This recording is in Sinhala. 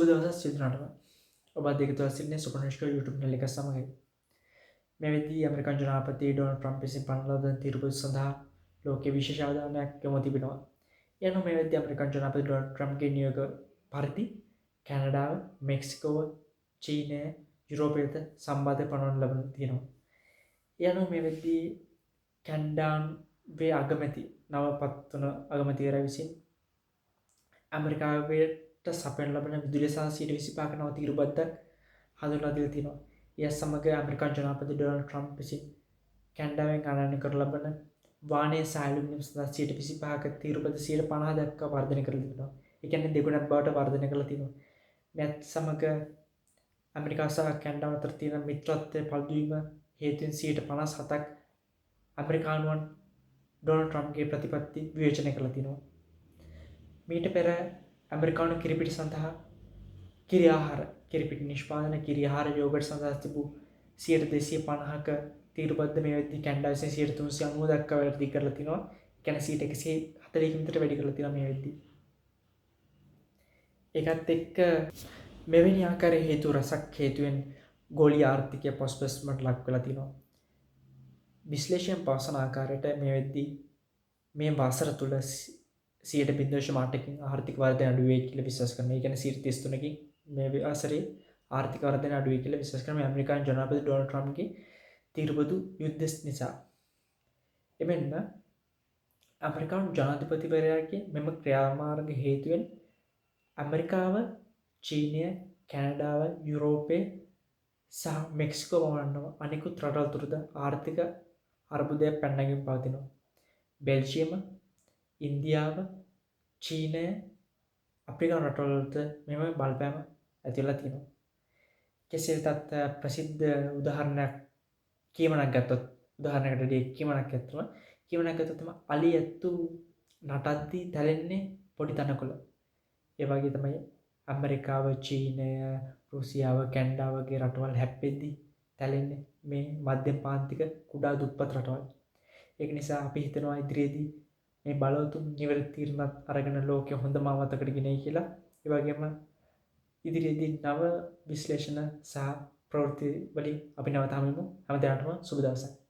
සුබ දවසක් සිදුනටම ඔබ දෙකතුව සිටින සුපනිෂ්ක YouTube චැනල් එක සමගයි. මේ වෙද්දී ඇමරිකන් ජනාධිපති ඩොනල්ඩ් ට්‍රම්ප් විසින් පනවන ලද තීරුපති සඳහා ලෝකයේ විශේෂ අවධානයක් යොමු තිබෙනවා. එනම් මේ වෙද්දී ඇමරිකන් ජනාධිපති ඩොනල්ඩ් ට්‍රම්ප්ගේ නියෝග පරිදි කැනඩාව, මෙක්සිකෝව, චීනය, යුරෝපයට සම්බන්ධ පනවනු ලබන තියෙනවා. එනම් මේ වෙද්දී කැනඩාවේ අගමැති නවපත් වන අගමැතිවරයා විසින් ඇමරිකාවට සපයන ලබන විදුලිය සහ 25% නව තීරුබද්දක් හඳුන්වා දීලා තියෙනවා. ඒ සමග ඇමරිකන් ජනාධිපති ඩොනල්ඩ් ට්‍රම්ප් විසින් කැනඩාවෙන් ආනයනය කර ලබන වාණය සහ ඇලුමිනියම් සඳහා 25% තීරුබද්ද 50% දක්වා වර්ධනය කරලා තිබෙනවා. ඒ කියන්නේ දෙගුණක් බවට වර්ධනය කරලා තියෙනවා. මේත් සමග ඇමරිකාව සහ කැනඩාව අතර තියෙන මිත්‍රත්වය පළුදු වීම හේතුවෙන් 57%ක් ඇමරිකානුවන් ඩොනල්ඩ් ට්‍රම්ප්ගේ ප්‍රතිපත්ති විවේචනය කරලා තිනවා. මීට පෙර ඇමරිකානු කිරිපිටි සඳහා කිරි ආහාර කිරිපිටි නිෂ්පාදන කිරි ආහාර යෝගට් සඳහා තිබූ 250ක තීරුබද්ද මේ වෙද්දී කැනඩාව විසින් 390 දක්වා වැඩි කරලා තිනවා. ඒ කියන්නේ 140කින් විතර වැඩි කරලා තිනවා මේ වෙද්දී. ඒකත් එක්ක මෙවැනි ආකාරයේ හේතු රසක් හේතුවෙන් ගෝලීය ආර්ථිකය පසුබෑමට ලක් වෙලා තිනවා. විශ්ලේෂණ පවසන ආකාරයට මේ වෙද්දී මේ වසර තුල 0.8කින් ආර්ථික වර්ධනය අඩු වෙයි කියලා විශ්වාස කරනවා. ඒ කියන්නේ 33කින් මේ වසරේ ආර්ථික වර්ධනය අඩු වෙයි කියලා විශ්වාස කරනවා ඇමරිකානු ජනාධිපති ඩොනල්ඩ් ට්‍රම්ප්ගේ තීරුබදු යුද්ධ නිසා. එමෙන්න ඇමරිකානු ජනාධිපතිවරයාගේ මෙම ක්‍රියාමාර්ග හේතුවෙන් ඇමරිකාව, චීනය, කැනඩාව, යුරෝපය සහ මෙක්සිකෝ වවන්නව අනෙකුත් රටවල් තුරද ආර්ථික අර්බුදයක් පැන නැගීම පවතිනවා. බෙල්ජියම, ඉන්දියාව, චීනය, අප්‍රිකානු රටවලට මෙම බලපෑම ඇති වෙලා තියෙනවා. කෙසේ වෙතත් ප්‍රසිද්ධ උදාහරණයක් කියමනක් ගත්තොත් තමයි අලි ඇත්තු නටද්දී තැලෙන්නේ පොඩි තනකොළ. ඒ වගේ තමයි ඇමරිකාව, චීනය, රුසියාව, කැනඩාව වගේ රටවල් හැප්පෙද්දී තැලෙන්නේ මේ මධ්‍යම පාන්තික කුඩා දුප්පත් රටවල්. ඒක නිසා අපි හිතනවා ඉදිරියේදී මේ බලවතුන් නිවැරදි තීරණ අරගෙන ලෝකෙ හොඳම අවතකට ගෙනයි කියලා. ඒ වගේම ඉදිරියේදී නව විශ්ලේෂණ සහ ප්‍රවෘත්ති වලින් අපි නැවත හමුවෙමු. හැම දිනකටම සුබ දවසක්.